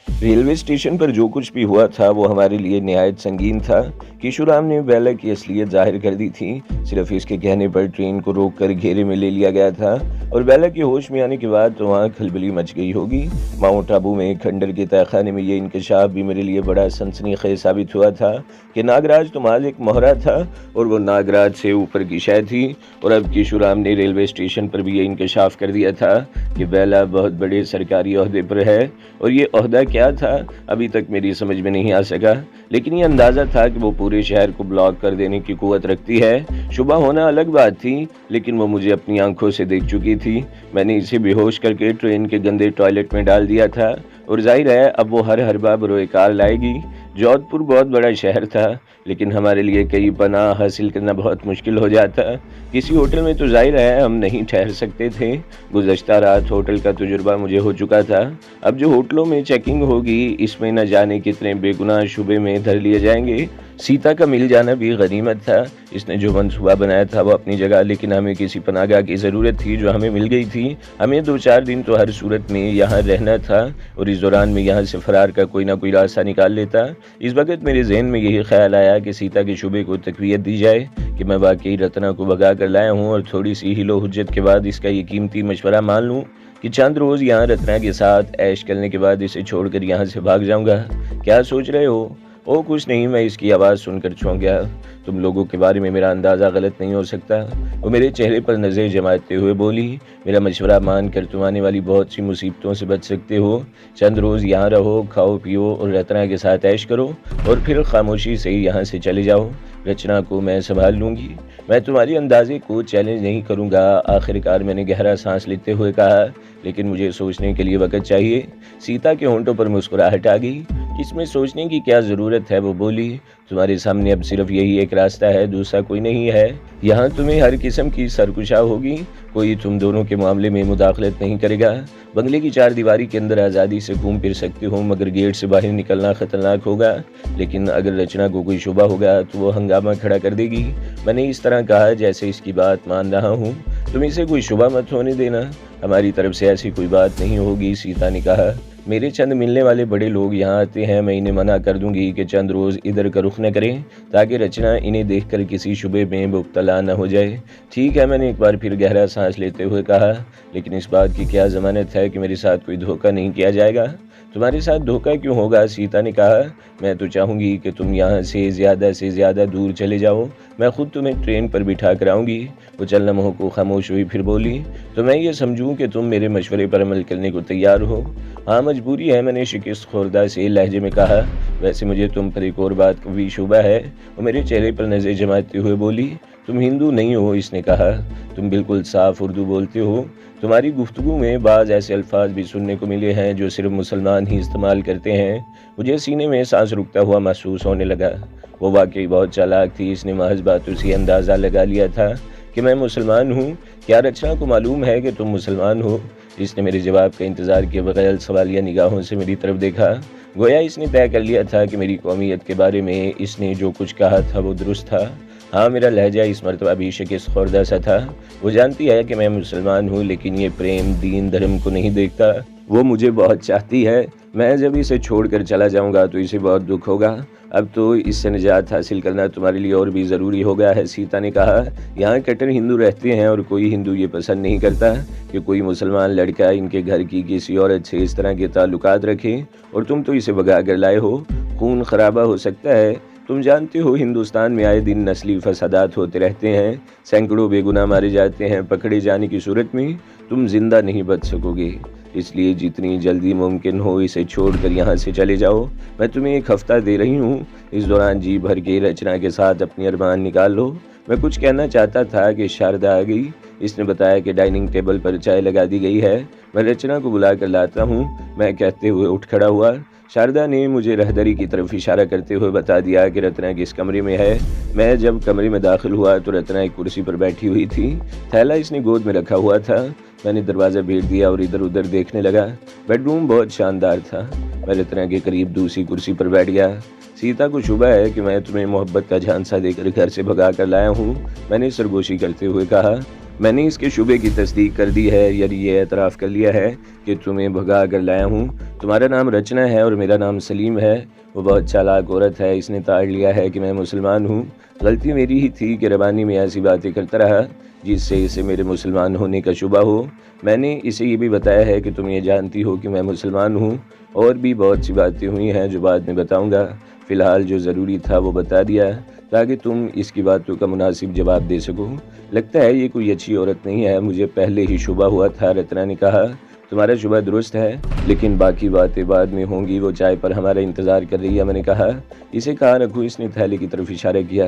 Railway station पर जो कुछ भी हुआ था वो हमारे लिए निहायत संगीन था। किशोराम ने बेला की असलियत जाहिर कर दी थी। सिर्फ इसके कहने पर ट्रेन को रोककर घेरे में ले लिया गया था और बेला के होश में आने के बाद तो वहाँ खलबली मच गई होगी। माउंट आबू में खंडर के तहखाने में ये इंकशाफ भी मेरे लिए बड़ा सनसनीखेज साबित हुआ था कि नागराज तो महज एक मोहरा था और वो नागराज से ऊपर की शय थी। और अब किशोराम ने रेलवे स्टेशन पर भी ये इंकशाफ कर दिया था कि बेला बहुत बड़े सरकारी ओहदे पर है। और ये ओहदा क्या था अभी तक मेरी समझ में नहीं आ सका, लेकिन ये अंदाज़ा था कि वो पूरे शहर को ब्लॉक कर देने की कुव्वत रखती है। शुबा होना अलग बात थी, लेकिन वो मुझे अपनी आंखों से देख चुकी थी। मैंने इसे बेहोश करके ट्रेन के गंदे टॉयलेट में डाल दिया था और जाहिर है अब वो हर बार बरोए कार लाएगी। जोधपुर बहुत बड़ा शहर था, लेकिन हमारे लिए कई पनाह हासिल करना बहुत मुश्किल हो जाता। किसी होटल में तो जाहिर है हम नहीं ठहर सकते थे। गुज़श्ता रात होटल का तजुर्बा मुझे हो चुका था। अब जो होटलों में चेकिंग होगी इसमें न जाने कितने बेगुनाह शुबे में धर लिए जाएंगे। सीता का मिल जाना भी गनीमत था। इसने जो मंसूबा बनाया था वो अपनी जगह, लेकिन हमें किसी पनाहगाह की ज़रूरत थी जो हमें मिल गई थी। हमें 2-4 दिन तो हर सूरत में यहाँ रहना था और इस दौरान में यहाँ से फरार का कोई ना कोई रास्ता निकाल लेता। इस वक्त मेरे जहन में यही ख्याल आया कि सीता के शुबे को तकवीत दी जाए कि मैं वाकई रत्ना को भगा कर लाया हूँ और थोड़ी सी हिलो हुज्जत के बाद इसका ये कीमती मशवरा मान लूँ कि चंद रोज़ यहाँ रत्ना के साथ ऐश करने के बाद इसे छोड़कर यहाँ से भाग जाऊँगा। क्या सोच रहे हो? ओ कुछ नहीं, मैं इसकी आवाज़ सुनकर चौंक गया। तुम लोगों के बारे में मेरा अंदाज़ा गलत नहीं हो सकता। वो मेरे चेहरे पर नज़र जमाते हुए बोली, मेरा मशवरा मान कर तुम आने वाली बहुत सी मुसीबतों से बच सकते हो। चंद रोज़ यहाँ रहो, खाओ पियो और रत्ना के साथ ऐश करो और फिर खामोशी से यहाँ से चले जाओ। रचना को मैं संभाल लूँगी। मैं तुम्हारी अंदाजे को चैलेंज नहीं करूँगा। आखिरकार मैंने गहरा सांस लेते हुए कहा, लेकिन मुझे सोचने के लिए वक्त चाहिए। सीता के होंठों पर मुस्कुराहट आ गई। इसमें सोचने की क्या ज़रूरत है, वो बोली। तुम्हारे सामने अब सिर्फ यही एक रास्ता है, दूसरा कोई नहीं है। यहाँ तुम्हें हर किस्म की सरकुशा होगी, कोई तुम दोनों के मामले में मुदाखलत नहीं करेगा। बंगले की 4 दीवारी के अंदर आज़ादी से घूम फिर सकते हो, मगर गेट से बाहर निकलना ख़तरनाक होगा। लेकिन अगर रचना को कोई शुबा होगा तो वो हंगामा खड़ा कर देगी। मैंने इस तरह कहा जैसे इसकी बात मान रहा हूँ। तुम इसे कोई शुबा मत होने देना, हमारी तरफ से ऐसी कोई बात नहीं होगी। सीता ने कहा, मेरे चंद मिलने वाले बड़े लोग यहाँ आते हैं, मैं इन्हें मना कर दूंगी कि चंद रोज़ इधर का रुख न करें ताकि रचना इन्हें देखकर किसी शुबे में मुब्तला न हो जाए। ठीक है, मैंने एक बार फिर गहरा सांस लेते हुए कहा, लेकिन इस बात की क्या ज़मानत है कि मेरे साथ कोई धोखा नहीं किया जाएगा? तुम्हारे साथ धोखा क्यों होगा? सीता ने कहा, मैं तो चाहूँगी कि तुम यहाँ से ज़्यादा दूर चले जाओ। मैं खुद तुम्हें ट्रेन पर बिठा कर आऊँगी। वो चंद लम्हों को खामोश हुई, फिर बोली, तो मैं ये समझूँ कि तुम मेरे मशवरे पर अमल करने को तैयार हो? हाँ, मजबूरी है, मैंने शिकस्त खुर्दा से लहजे में कहा। वैसे मुझे तुम पर एक और बात का भी शुबा है। वो मेरे चेहरे पर नज़र जमाते हुए बोली, तुम हिंदू नहीं हो। इसने कहा, तुम बिल्कुल साफ उर्दू बोलते हो। तुम्हारी गुफ्तगू में बाज़ ऐसे अल्फाज भी सुनने को मिले हैं जो सिर्फ मुसलमान ही इस्तेमाल करते हैं। मुझे सीने में सांस रुकता हुआ महसूस होने लगा। वो वाकई बहुत चालाक थी। इसने महज बातों से अंदाज़ा लगा लिया था कि मैं मुसलमान हूँ। क्या रचना को मालूम है कि तुम मुसलमान हो? इसने मेरे जवाब का इंतज़ार किए बगैर सवालिया निगाहों से मेरी तरफ देखा। गोया इसने तय कर लिया था कि मेरी कौमियत के बारे में इसने जो कुछ कहा था वो दुरुस्त था। हाँ, मेरा लहजा इस मरतबा भी शिकस्त खुर्दा सा था। वो जानती है कि मैं मुसलमान हूँ, लेकिन ये प्रेम दीन धर्म को नहीं देखता। वो मुझे बहुत चाहती है। मैं जब इसे छोड़कर चला जाऊँगा तो इसे बहुत दुख होगा। अब तो इससे निजात हासिल करना तुम्हारे लिए और भी ज़रूरी हो गया है। सीता ने कहा, यहाँ कट्टर हिंदू रहते हैं और कोई हिंदू ये पसंद नहीं करता कि कोई मुसलमान लड़का इनके घर की किसी औरत से इस तरह के ताल्लुकात रखे, और तुम तो इसे भगा कर लाए हो। खून खराबा हो सकता है। तुम जानते हो हिंदुस्तान में आए दिन नस्ली फसादात होते रहते हैं, सैकड़ों बेगुनाह मारे जाते हैं। पकड़े जाने की सूरत में तुम जिंदा नहीं बच सकोगे। इसलिए जितनी जल्दी मुमकिन हो इसे छोड़कर यहाँ से चले जाओ। मैं तुम्हें 1 हफ्ता दे रही हूँ। इस दौरान जी भर के रचना के साथ अपनी अरमान निकाल लो। मैं कुछ कहना चाहता था कि शारदा आ गई। इसने बताया कि डाइनिंग टेबल पर चाय लगा दी गई है, मैं रचना को बुला कर लाता हूँ। मैं कहते हुए उठ खड़ा हुआ। शारदा ने मुझे रहदरी की तरफ इशारा करते हुए बता दिया कि रत्ना किस कमरे में है। मैं जब कमरे में दाखिल हुआ तो रत्ना एक कुर्सी पर बैठी हुई थी। थैला इसने गोद में रखा हुआ था। मैंने दरवाज़ा भेज दिया और इधर उधर देखने लगा। बेडरूम बहुत शानदार था। मैं रत्ना के करीब दूसरी कुर्सी पर बैठ गया। सीता को शुबा है कि मैं तुम्हें मोहब्बत का झांसा देकर घर से भगा कर लाया हूँ, मैंने सरगोशी करते हुए कहा। मैंने इसके शुबे की तस्दीक कर दी है, यानी ये एतराफ़ कर लिया है कि तुम्हें भगा कर लाया हूँ। तुम्हारा नाम रचना है और मेरा नाम सलीम है। वो बहुत चालाक औरत है, इसने ताड़ लिया है कि मैं मुसलमान हूँ। गलती मेरी ही थी कि रबानी में ऐसी बातें करता रहा जिससे इसे मेरे मुसलमान होने का शुबा हो। मैंने इसे ये भी बताया है कि तुम ये जानती हो कि मैं मुसलमान हूँ। और भी बहुत सी बातें हुई हैं जो बाद में बताऊँगा। फ़िलहाल जो ज़रूरी था वो बता दिया ताकि तुम इसकी बातों का मुनासिब जवाब दे सको। लगता है ये कोई अच्छी औरत नहीं है, मुझे पहले ही शुबा हुआ था। रत्ना ने कहा, तुम्हारा शुबा दुरुस्त है, लेकिन बाकी बातें बाद में होंगी। वो चाय पर हमारा इंतज़ार कर रही है। मैंने कहा, इसे कहाँ रखूँ? इसने थैले की तरफ इशारा किया।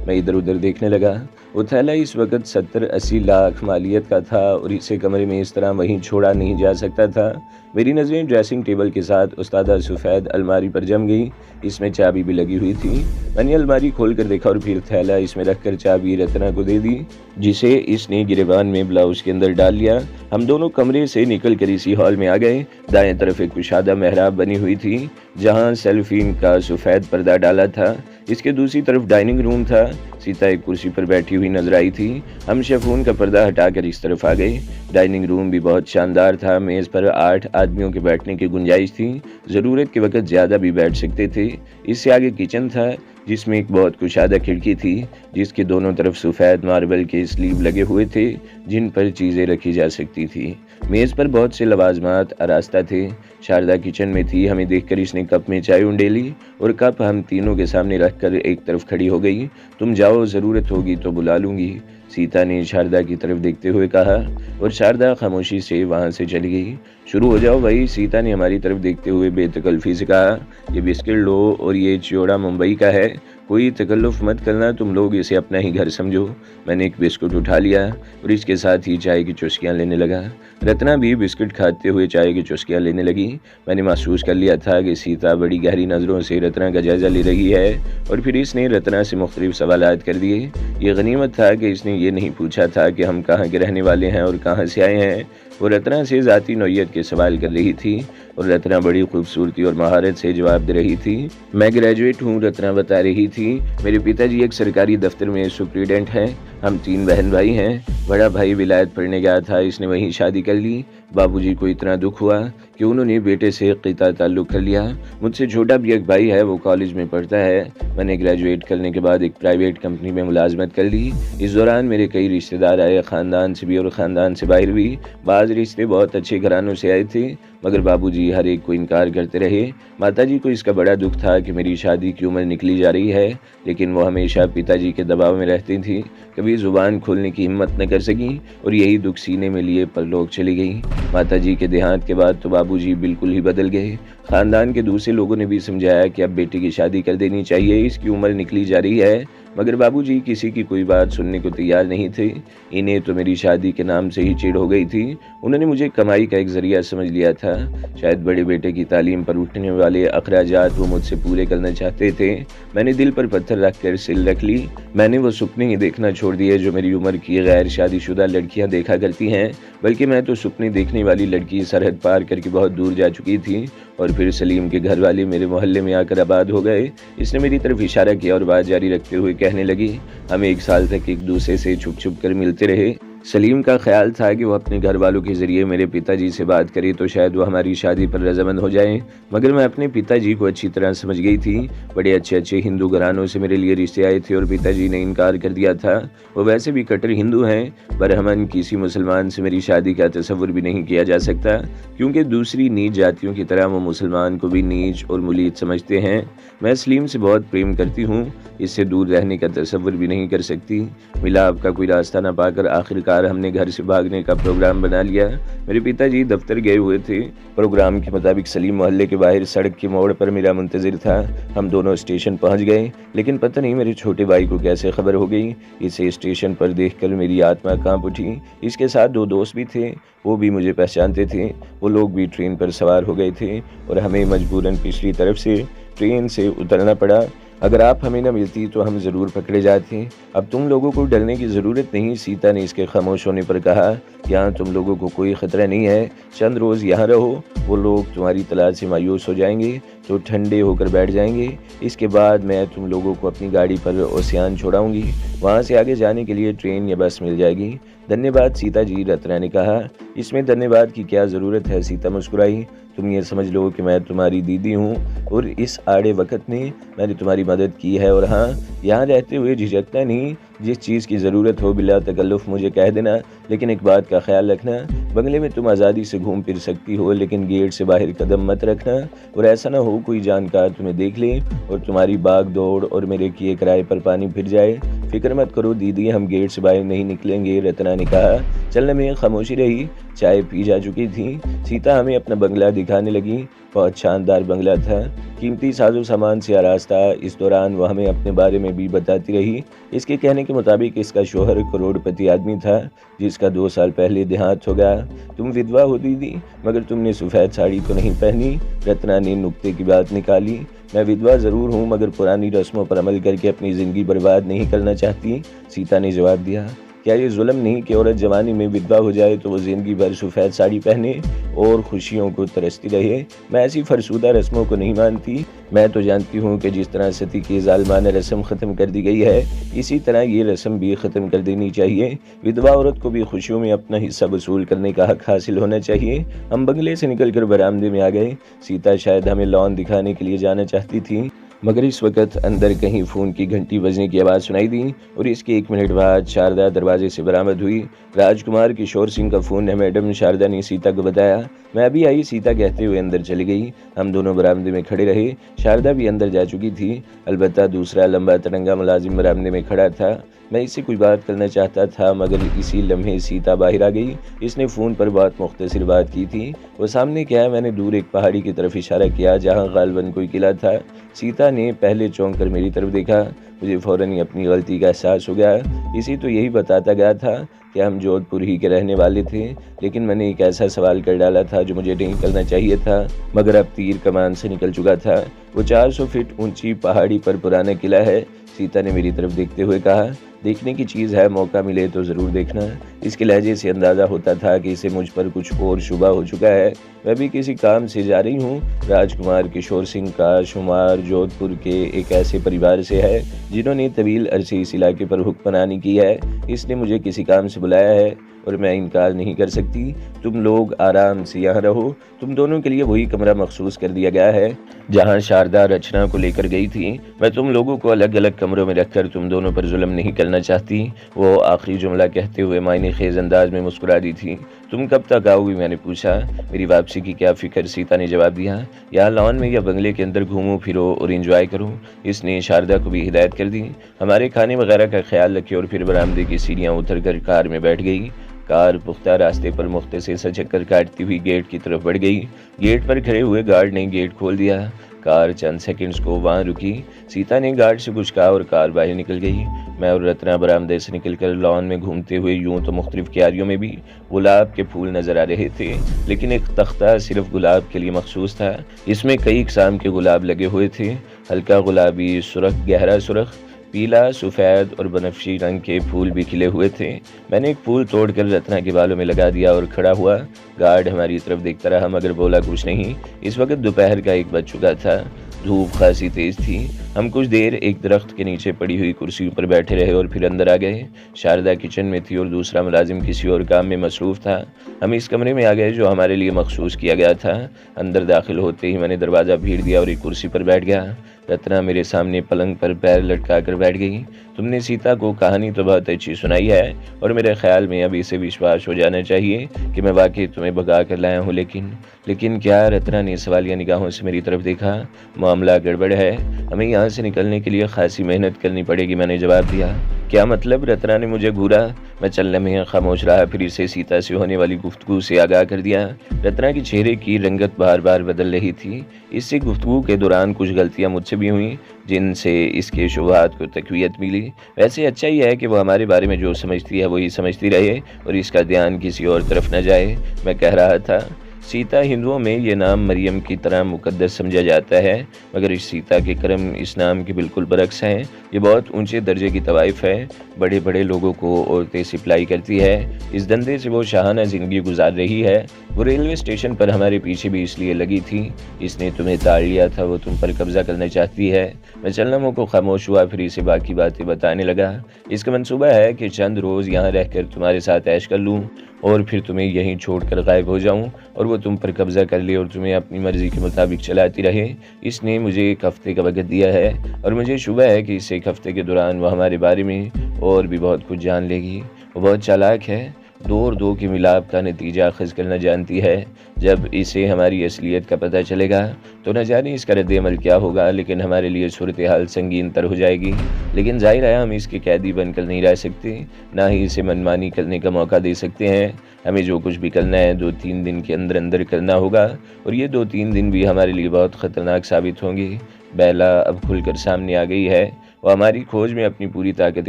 मैं इधर उधर देखने लगा। वो थैला इस वक्त 70-80 लाख मालियत का था और इसे कमरे में इस तरह वहीं छोड़ा नहीं जा सकता था। मेरी नज़रें ड्रेसिंग टेबल के साथ उस्तादा सफ़ेद अलमारी पर जम गई। इसमें चाबी भी लगी हुई थी। मैंने अलमारी खोल कर देखा और फिर थैला इसमें रखकर चाबी रत्ना को दे दी, जिसे इसने गिरेबान में ब्लाउज के अंदर डाल लिया। हम दोनों कमरे से निकल कर इसी हॉल में आ गए। दाएं तरफ एक कुशादा मेहराब बनी हुई थी जहां सेल्फीन का सफ़ेद पर्दा डाला था। इसके दूसरी तरफ डाइनिंग रूम था। सीता एक कुर्सी पर बैठी हुई नजर आई थी। हम शेफून का पर्दा हटाकर इस तरफ आ गए। डाइनिंग रूम भी बहुत शानदार था। मेज़ पर 8 आदमियों के बैठने की गुंजाइश थी। ज़रूरत के वक्त ज़्यादा भी बैठ सकते थे। इससे आगे किचन था जिसमें एक बहुत कुशादा खिड़की थी जिसके दोनों तरफ सफ़ेद मार्बल के स्लीब लगे हुए थे जिन पर चीज़ें रखी जा सकती थी। मेज़ पर बहुत से लवाजमात आरास्ता थे। शारदा किचन में थी। हमें देखकर इसने कप में चाय उंडेली और कप हम तीनों के सामने रखकर एक तरफ खड़ी हो गई। तुम जाओ, ज़रूरत होगी तो बुला लूँगी, सीता ने शारदा की तरफ देखते हुए कहा और शारदा खामोशी से वहाँ से चली गई। शुरू हो जाओ भाई, सीता ने हमारी तरफ देखते हुए बेतकल्फ़ी से कहा। ये बिस्किट लो और ये चियोड़ा मुंबई का है, कोई तकल्लुफ़ मत करना, तुम लोग इसे अपना ही घर समझो। मैंने एक बिस्कुट उठा लिया और इसके साथ ही चाय की चुस्कियाँ लेने लगा। रत्ना भी बिस्किट खाते हुए चाय की चुस्कियाँ लेने लगी। मैंने महसूस कर लिया था कि सीता बड़ी गहरी नज़रों से रत्ना का जायज़ा ले रही है और फिर इसने रत्ना से मुख्तलिफ सवालात कर दिए। ये गनीमत था कि इसने ये नहीं पूछा था कि हम कहाँ के रहने वाले हैं और कहाँ से आए हैं। वो रत्ना से ज़ाती नौइयत के सवाल कर रही थी और रत्ना बड़ी खूबसूरती और महारत से जवाब दे रही थी। मैं ग्रेजुएट हूँ, रत्ना बता रही थी। मेरे पिताजी एक सरकारी दफ्तर में सुप्रीडेंट हैं। हम 3 बहन भाई हैं। बड़ा भाई विलायत पढ़ने गया था, इसने वहीं शादी कर ली। बाबूजी को इतना दुख हुआ कि उन्होंने बेटे से क़िता ताल्लुक़ कर लिया। मुझसे छोटा भी एक भाई है, वो कॉलेज में पढ़ता है। मैंने ग्रेजुएट करने के बाद एक प्राइवेट कंपनी में मुलाजमत कर ली। इस दौरान मेरे कई रिश्तेदार आए, ख़ानदान से भी और ख़ानदान से बाहर भी। बाज़ रिश्ते बहुत अच्छे घरानों से आए थे मगर बाबूजी हर एक को इनकार करते रहे। माताजी को इसका बड़ा दुख था कि मेरी शादी की उम्र निकली जा रही है, लेकिन वो हमेशा पिताजी के दबाव में रहती थी। कभी ज़ुबान खोलने की हिम्मत न कर सकी और यही दुख सीने में लिए परलोक चली गई। माताजी के देहांत के बाद तो बाबूजी बिल्कुल ही बदल गए। ख़ानदान के दूसरे लोगों ने भी समझाया कि अब बेटे की शादी कर देनी चाहिए, इसकी उम्र निकली जा रही है, मगर बाबूजी किसी की कोई बात सुनने को तैयार नहीं थे। इन्हें तो मेरी शादी के नाम से ही चिढ़ हो गई थी। उन्होंने मुझे कमाई का एक ज़रिया समझ लिया था। शायद बड़े बेटे की तालीम पर उठने वाले अखराजात वो मुझसे पूरे करना चाहते थे। मैंने दिल पर पत्थर रख कर सिल रख ली। मैंने वो सुपने ही देखना छोड़ दिए जो मेरी उम्र की गैर शादीशुदा लड़कियां देखा करती हैं, बल्कि मैं तो सुपने देखने वाली लड़की सरहद पार करके बहुत दूर जा चुकी थी। और फिर सलीम के घर वाले मेरे मोहल्ले में आकर आबाद हो गए। इसने मेरी तरफ इशारा किया और बात जारी रखते हुए कहने लगी, हम 1 साल तक एक दूसरे से छुप छुप कर मिलते रहे। सलीम का ख्याल था कि वो अपने घर वालों के ज़रिए मेरे पिताजी से बात करे तो शायद वो हमारी शादी पर रजामंद हो जाएं, मगर मैं अपने पिताजी को अच्छी तरह समझ गई थी। बड़े अच्छे अच्छे हिंदू घरानों से मेरे लिए रिश्ते आए थे और पिताजी ने इनकार कर दिया था। वो वैसे भी कट्टर हिंदू हैं। बरहमन किसी मुसलमान से मेरी शादी का तसव्वुर भी नहीं किया जा सकता, क्योंकि दूसरी नीच जातियों की तरह वो मुसलमान को भी नीच और मुलीद समझते हैं। मैं सलीम से बहुत प्रेम करती हूँ, इससे दूर रहने का तसव्वुर भी नहीं कर सकती। मिलाप का कोई रास्ता न पाकर आखिरकार हमने घर से भागने का प्रोग्राम बना लिया। मेरे पिताजी दफ्तर गए हुए थे। प्रोग्राम के मुताबिक सलीम मोहल्ले के बाहर सड़क के मोड़ पर मेरा मुंतजिर था। हम दोनों स्टेशन पहुंच गए, लेकिन पता नहीं मेरे छोटे भाई को कैसे खबर हो गई। इसे स्टेशन पर देखकर मेरी आत्मा कांप उठी। इसके साथ 2 दोस्त भी थे, वो भी मुझे पहचानते थे। वो लोग भी ट्रेन पर सवार हो गए थे और हमें मजबूरन पिछली तरफ से ट्रेन से उतरना पड़ा। अगर आप हमें न मिलती तो हम ज़रूर पकड़े जाते। अब तुम लोगों को डरने की ज़रूरत नहीं, सीता ने इसके खामोश होने पर कहा। यहाँ तुम लोगों को कोई ख़तरा नहीं है, चंद रोज़ यहाँ रहो। वो लोग तुम्हारी तलाश से मायूस हो जाएंगे, तो ठंडे होकर बैठ जाएंगे। इसके बाद मैं तुम लोगों को अपनी गाड़ी पर ओसियान छोड़ाऊंगी। वहाँ से आगे जाने के लिए ट्रेन या बस मिल जाएगी। धन्यवाद सीता जी, रत्ना ने कहा। इसमें धन्यवाद की क्या ज़रूरत है, सीता मुस्कुराई। तुम ये समझ लो कि मैं तुम्हारी दीदी हूँ और इस आड़े वक्त में मैंने तुम्हारी मदद की है। और हाँ, यहाँ रहते हुए झिझकना नहीं, जिस चीज़ की ज़रूरत हो बिला तकल्लुफ़ मुझे कह देना। लेकिन एक बात का ख्याल रखना, बंगले में तुम आज़ादी से घूम फिर सकती हो, लेकिन गेट से बाहर कदम मत रखना। और ऐसा ना हो कोई जानकार तुम्हें देख ले और तुम्हारी भाग दौड़ और मेरे किए किराए पर पानी फिर जाए। फिक्र मत करो दीदी, हम गेट से बाहर नहीं निकलेंगे, रत्ना ने कहा। चलने में खामोशी रही। चाय पी जा चुकी थी। सीता हमें अपना बंगला दिखाने लगी। बहुत शानदार बंगला था, कीमती साजो सामान से आरास्ता। इस दौरान वह हमें अपने बारे में भी बताती रही। इसके कहने के मुताबिक इसका शोहर करोड़पति आदमी था, जिसका 2 साल पहले देहांत हो गया। तुम विधवा हो दीदी, मगर तुमने सफ़ेद साड़ी तो नहीं पहनी, रत्ना ने नुक्ते की बात निकाली। मैं विधवा ज़रूर हूँ, मगर पुरानी रस्मों पर अमल करके अपनी ज़िंदगी बर्बाद नहीं करना चाहती, सीता ने जवाब दिया। क्या ये जुल्म नहीं कि औरत जवानी में विधवा हो जाए तो वो ज़िंदगी भर सफ़ेद साड़ी पहने और खुशियों को तरसती रहे? मैं ऐसी फरसूदा रस्मों को नहीं मानती। मैं तो जानती हूँ कि जिस तरह सती की ज़ालिमाना रस्म ख़त्म कर दी गई है, इसी तरह ये रस्म भी ख़त्म कर देनी चाहिए। विधवा औरत को भी खुशियों में अपना हिस्सा वसूल करने का हक हासिल होना चाहिए। हम बंगले से निकलकर बरामदे में आ गए। सीता शायद हमें लॉन दिखाने के लिए जाना चाहती थी, मगर इस वक्त अंदर कहीं फ़ोन की घंटी बजने की आवाज़ सुनाई दी और इसके 1 मिनट बाद शारदा दरवाजे से बरामद हुई। राजकुमार किशोर सिंह का फ़ोन है मैडम, शारदा ने सीता को बताया। मैं अभी आई, सीता कहते हुए अंदर चली गई। हम दोनों बरामदे में खड़े रहे। शारदा भी अंदर जा चुकी थी, अलबत्ता दूसरा लंबा तिरंगा मुलाजिम बरामदे में खड़ा था। मैं इससे कोई बात करना चाहता था, मगर इसी लम्हे सीता बाहर आ गई। इसने फ़ोन पर बहुत मुख्तसर बात की थी। वो सामने क्या है, मैंने दूर एक पहाड़ी की तरफ इशारा किया जहाँ गालिबन कोई किला था। सीता ने पहले चौंक कर मेरी तरफ देखा। मुझे फ़ौरन ही अपनी गलती का एहसास हो गया। इसी तो यही बताता गया था कि हम जोधपुर ही के रहने वाले थे, लेकिन मैंने एक ऐसा सवाल कर डाला था जो मुझे नहीं करना चाहिए था, मगर अब तीर कमान से निकल चुका था। वो 400 फीट ऊंची पहाड़ी पर पुराना किला है, सीता ने मेरी तरफ देखते हुए कहा। देखने की चीज़ है, मौका मिले तो ज़रूर देखना। इसके लहजे से अंदाज़ा होता था कि इसे मुझ पर कुछ और शुबा हो चुका है। मैं भी किसी काम से जा रही हूँ। राजकुमार किशोर सिंह का शुमार जोधपुर के एक ऐसे परिवार से है जिन्होंने तवील अरसे इस इलाके पर हुक्मरानी की है। इसने मुझे किसी काम से बुलाया है और मैं इनकार नहीं कर सकती। तुम लोग आराम से यहाँ रहो। तुम दोनों के लिए वही कमरा मखसूस कर दिया गया है जहाँ शारदा रचना को लेकर गई थी। मैं तुम लोगों को अलग अलग कमरों में रखकर तुम दोनों पर जुल्म नहीं करना चाहती। वो आखिरी जुमला कहते हुए मायने खेज अंदाज में मुस्कुरा दी थी। तुम कब तक आओगी, मैंने पूछा। मेरी वापसी की क्या फिक्र, सीता ने जवाब दिया। यहाँ लॉन में या बंगले के अंदर घूमो फिरो और इंजॉय करो। इसने शारदा को भी हिदायत कर दी। हमारे खाने वगैरह का ख्याल रखे और फिर बरामदे की सीढ़ियाँ उतर कर कार में बैठ गई। कार पुख्ता रास्ते पर मुख्तसर सा चक्कर काटती हुई गेट की तरफ बढ़ गई। गेट पर खड़े हुए गार्ड ने गेट खोल दिया। कार चंद सेकंड्स को वहाँ रुकी। सीता ने गार्ड से कुछ कहा और कार बाहर निकल गई। मैं और रत्ना बरामदे से निकलकर लॉन में घूमते हुए यूं तो मुख्तलिफ क्यारियों में भी गुलाब के फूल नजर आ रहे थे, लेकिन एक तख्ता सिर्फ गुलाब के लिए मखसूस था। इसमें कई इकसाम के गुलाब लगे हुए थे, हल्का गुलाबी, सुरख, गहरा सुरख, पीला, सफ़ेद और बनफशी रंग के फूल भी खिले हुए थे। मैंने एक फूल तोड़कर रत्ना के बालों में लगा दिया और खड़ा हुआ। गार्ड हमारी तरफ देखता रहा मगर बोला कुछ नहीं। इस वक्त दोपहर का 1 बज चुका था। धूप खासी तेज थी। हम कुछ देर एक दरख्त के नीचे पड़ी हुई कुर्सियों पर बैठे रहे और फिर अंदर आ गए। शारदा किचन में थी और दूसरा मुलाजिम किसी और काम में मसरूफ़ था। हम इस कमरे में आ गए जो हमारे लिए मखसूस किया गया था। अंदर दाखिल होते ही मैंने दरवाज़ा भीड़ दिया और एक कुर्सी पर बैठ गया। रत्ना मेरे सामने पलंग पर पैर लटका कर बैठ गई। तुमने सीता को कहानी तो बहुत अच्छी सुनाई है और मेरे ख्याल में अब इसे विश्वास हो जाना चाहिए कि मैं वाकई तुम्हें भगा कर लाया हूँ, लेकिन क्या? रत्ना ने सवालिया निगाहों से मेरी तरफ देखा। मामला गड़बड़ है, हमें यहाँ से निकलने के लिए खासी मेहनत करनी पड़ेगी, मैंने जवाब दिया। क्या मतलब? रत्ना ने मुझे घूरा। मैं चलने में खामोश रहा, फिर इसे सीता से होने वाली गुफ्तगू से आगाह कर दिया। रत्ना के चेहरे की रंगत बार बार बदल रही थी। इससे गुफ्तगू के दौरान कुछ गलतियां मुझसे भी हुई जिनसे इसके शुबहात को तक़वियत मिली। वैसे अच्छा ही है कि वो हमारे बारे में जो समझती है वही समझती रहे और इसका ध्यान किसी और तरफ न जाए, मैं कह रहा था। सीता हिंदुओं में ये नाम मरियम की तरह मुकद्दस समझा जाता है, मगर इस सीता के कर्म इस नाम के बिल्कुल बरक्स हैं। ये बहुत ऊंचे दर्जे की तवाइफ है। बड़े बड़े लोगों को औरतें सिप्लाई करती है। इस धंधे से वो शाहाना ज़िंदगी गुजार रही है। वो रेलवे स्टेशन पर हमारे पीछे भी इसलिए लगी थी। इसने तुम्हें ताड़ लिया था, वो तुम पर कब्जा करना चाहती है। मैं चलना मुझको खामोश हुआ, फिर इसे बाकी बातें बताने लगा। इसका मंसूबा है कि चंद रोज़ यहाँ रहकर तुम्हारे साथ ऐश कर लूँ और फिर तुम्हें यहीं छोड़कर गायब हो जाऊं और वो तुम पर कब्जा कर ले और तुम्हें अपनी मर्जी के मुताबिक चलाती रहे। इसने मुझे एक हफ्ते का वक्त दिया है और मुझे शुबा है कि इस एक हफ्ते के दौरान वो हमारे बारे में और भी बहुत कुछ जान लेगी। वो बहुत चालाक है। 2 और 2 के मिलाप का नतीजा अखज़ करना जानती है। जब इसे हमारी असलियत का पता चलेगा तो न जाने इसका रद्द-ए-अमल क्या होगा, लेकिन हमारे लिए सूरत हाल संगीन तर हो जाएगी। लेकिन ज़ाहिर है हम इसके कैदी बनकर नहीं रह सकते, ना ही इसे मनमानी करने का मौका दे सकते हैं। हमें जो कुछ भी करना है 2-3 दिन के अंदर अंदर करना होगा और ये 2-3 दिन भी हमारे लिए बहुत ख़तरनाक साबित होंगे। बेला अब खुलकर सामने आ गई है। वो हमारी खोज में अपनी पूरी ताकत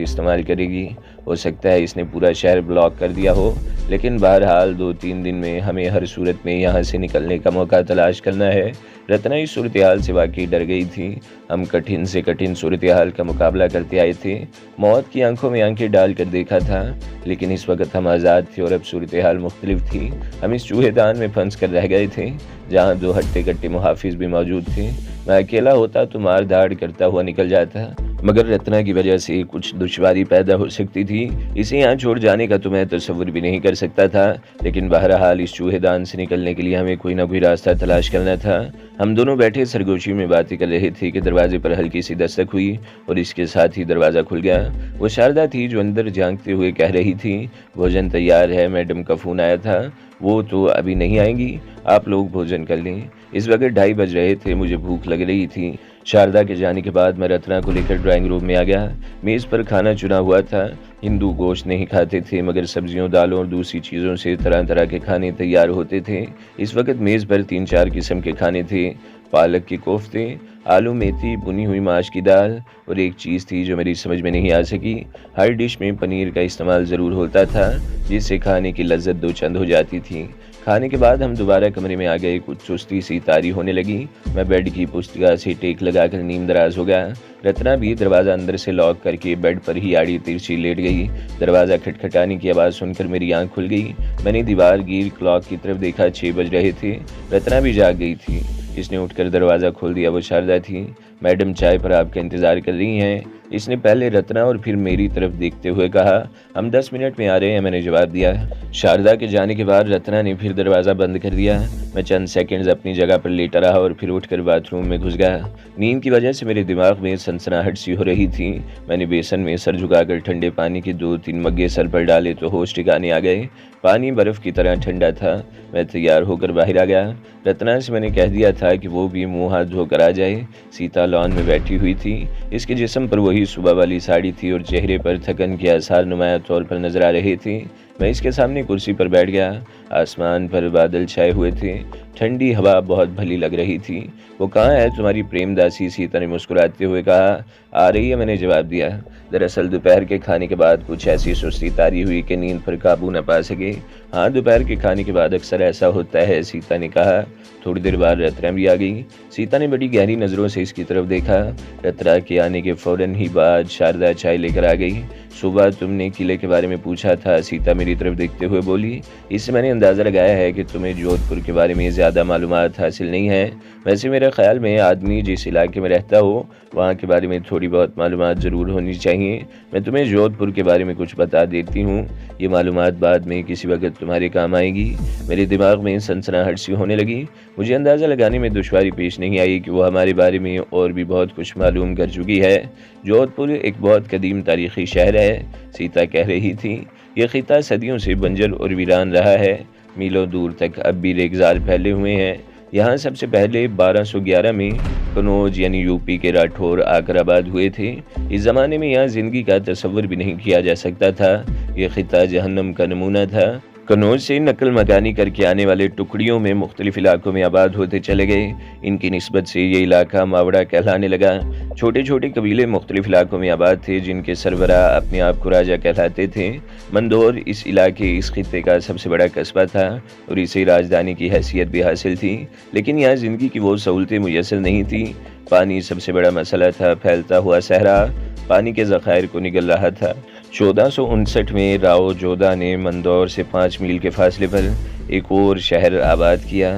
इस्तेमाल करेगी। हो सकता है इसने पूरा शहर ब्लॉक कर दिया हो, लेकिन बहरहाल 2-3 दिन में हमें हर सूरत में यहाँ से निकलने का मौका तलाश करना है। रत्ना इस सूरत हाल से वाकई डर गई थी। हम कठिन से कठिन सूरत हाल का मुकाबला करते आए थे। मौत की आंखों में आंखें डाल कर देखा था, लेकिन इस वक्त हम आज़ाद थे और अब सूरत हाल मुख्तलिफ थी। हम इस चूहेदान में फंस कर रह गए थे जहाँ 2 हट्टे कट्टे मुहाफिज भी मौजूद थे। मैं अकेला होता तो मार धाड़ करता हुआ निकल जाता, मगर रत्ना की वजह से कुछ दुश्वारी पैदा हो सकती थी। इसे यहाँ छोड़ जाने का तो मैं तसव्वुर भी नहीं कर सकता था, लेकिन बहरहाल इस चूहेदान से निकलने के लिए हमें कोई ना कोई रास्ता तलाश करना था। हम दोनों बैठे सरगोशी में बातें कर रहे थे कि दरवाजे पर हल्की सी दस्तक हुई और इसके साथ ही दरवाज़ा खुल गया। वो शारदा थी जो अंदर झांकते हुए कह रही थी, भोजन तैयार है, मैडम का फ़ोन आया था, वो तो अभी नहीं आएंगी, आप लोग भोजन कर लें। इस वक्त 2:30 बज रहे थे। मुझे भूख लग रही थी। शारदा के जाने के बाद मैं रत्ना को लेकर ड्राइंग रूम में आ गया। मेज़ पर खाना चुना हुआ था। हिंदू गोश्त नहीं खाते थे, मगर सब्जियों, दालों और दूसरी चीज़ों से तरह तरह के खाने तैयार होते थे। इस वक्त मेज़ पर 3-4 किस्म के खाने थे। पालक के कोफ्ते, आलू मेथी, भुनी हुई माश की दाल और एक चीज़ थी जो मेरी समझ में नहीं आ सकी। हर डिश में पनीर का इस्तेमाल ज़रूर होता था, जिससे खाने की लज्जत दो चंद हो जाती थी। खाने के बाद हम दोबारा कमरे में आ गए। कुछ सुस्ती सी तारी होने लगी। मैं बेड की पुस्तिका से टेक लगाकर नींद दराज हो गया। रत्ना भी दरवाज़ा अंदर से लॉक करके बेड पर ही आड़ी तिरछी लेट गई। दरवाज़ा खटखटाने की आवाज़ सुनकर मेरी आंख खुल गई। मैंने दीवार गिर क्लॉक की तरफ देखा। 6 बज रहे थे। रत्ना भी जाग गई थी। इसने उठकर दरवाज़ा खोल दिया। वो शारदा थी। मैडम चाय पर आपका इंतज़ार कर रही हैं। इसने पहले रत्ना और फिर मेरी तरफ देखते हुए कहा। हम 10 मिनट में आ रहे हैं, मैंने जवाब दिया। शारदा के जाने के बाद रत्ना ने फिर दरवाज़ा बंद कर दिया। मैं चंद सेकंड्स अपनी जगह पर लेटा रहा और फिर उठकर बाथरूम में घुस गया। नींद की वजह से मेरे दिमाग में सनसनाहट सी हो रही थी। मैंने बेसन में सर झुकाकर ठंडे पानी के 2-3 मग्गे सर पर डाले तो होश ठिकाने आ गए। पानी बर्फ़ की तरह ठंडा था। मैं तैयार होकर बाहर आ गया। रत्ना से मैंने कह दिया था कि वो भी मुँह हाथ धोकर आ जाए। सीता लॉन में बैठी हुई थी। इसके जिस्म पर वही सुबह वाली साड़ी थी और चेहरे पर थकन के आसार नुमाया तौर पर नजर आ रहे थे। मैं इसके सामने कुर्सी पर बैठ गया। आसमान पर बादल छाए हुए थे। ठंडी हवा बहुत भली लग रही थी। वो कहाँ है तुम्हारी प्रेमदासी? सीता ने मुस्कुराते हुए कहा। आ रही है, मैंने जवाब दिया। दरअसल दोपहर के खाने के बाद कुछ ऐसी सुस्ती तारी हुई कि नींद पर काबू न पा सके। हाँ, दोपहर के खाने के बाद अक्सर ऐसा होता है, सीता ने कहा। थोड़ी देर बाद रत्ना भी आ गई। सीता ने बड़ी गहरी नज़रों से इसकी तरफ देखा। रत्ना के आने के फौरन ही बाद शारदा चाय लेकर आ गई। सुबह तुमने किले के बारे में पूछा था, सीता मेरी तरफ देखते हुए बोली। इससे मैंने अंदाज़ा लगाया है कि तुम्हें जोधपुर के बारे में ज़्यादा मालूमात हासिल नहीं है। वैसे मेरे ख्याल में आदमी जिस इलाके में रहता हो वहाँ के बारे में थोड़ी बहुत मालूमात ज़रूर होनी चाहिए। मैं तुम्हें जोधपुर के बारे में कुछ बता देती हूँ। ये मालूमात बाद में किसी वक्त तुम्हारे काम आएगी। मेरे दिमाग में सनसनाहट सी होने लगी। मुझे अंदाज़ा लगाने में दुश्वारी पेश नहीं आई कि वो हमारे बारे में और भी बहुत कुछ मालूम कर चुकी है। जोधपुर एक बहुत कदीम तारीख़ी शहर है, सीता कह रही थी। यह खिता सदियों से बंजर और वीरान रहा है। मीलों दूर तक अब भी रेगिस्तान फैले हुए हैं। यहाँ सबसे पहले 1211 में कनौज यानी यूपी के राठौर आकर आबाद हुए थे। इस ज़माने में यहाँ ज़िंदगी का तसव्वुर भी नहीं किया जा सकता था। यह खिता जहन्नम का नमूना था। कन्नौज से नकल मकानी करके आने वाले टुकड़ियों में मुख्तलिफ इलाकों में आबाद होते चले गए। इनकी निस्बत से ये इलाका मावड़ा कहलाने लगा। छोटे छोटे कबीले मुख्तलिफ इलाकों में आबाद थे, जिनके सरबराह अपने आप को राजा कहलाते थे। मंदौर इस इलाके इस खित्ते का सबसे बड़ा कस्बा था और इसे राजधानी की हैसियत भी हासिल थी, लेकिन यहाँ ज़िंदगी की वो सहूलतें मुयसर नहीं थी। पानी सबसे बड़ा मसला था। फैलता हुआ सहरा पानी के ज़खायर को निगल रहा था। 1459 में राव जोधा ने मंदौर से 5 मील के फासले पर एक और शहर आबाद किया,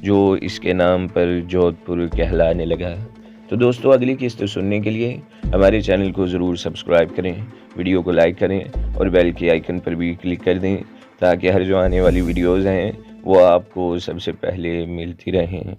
जो इसके नाम पर जोधपुर कहलाने लगा। तो दोस्तों, अगली किस्त सुनने के लिए हमारे चैनल को ज़रूर सब्सक्राइब करें, वीडियो को लाइक करें और बेल के आइकन पर भी क्लिक कर दें, ताकि हर जो आने वाली वीडियोज़ हैं वो आपको सबसे पहले मिलती रहें।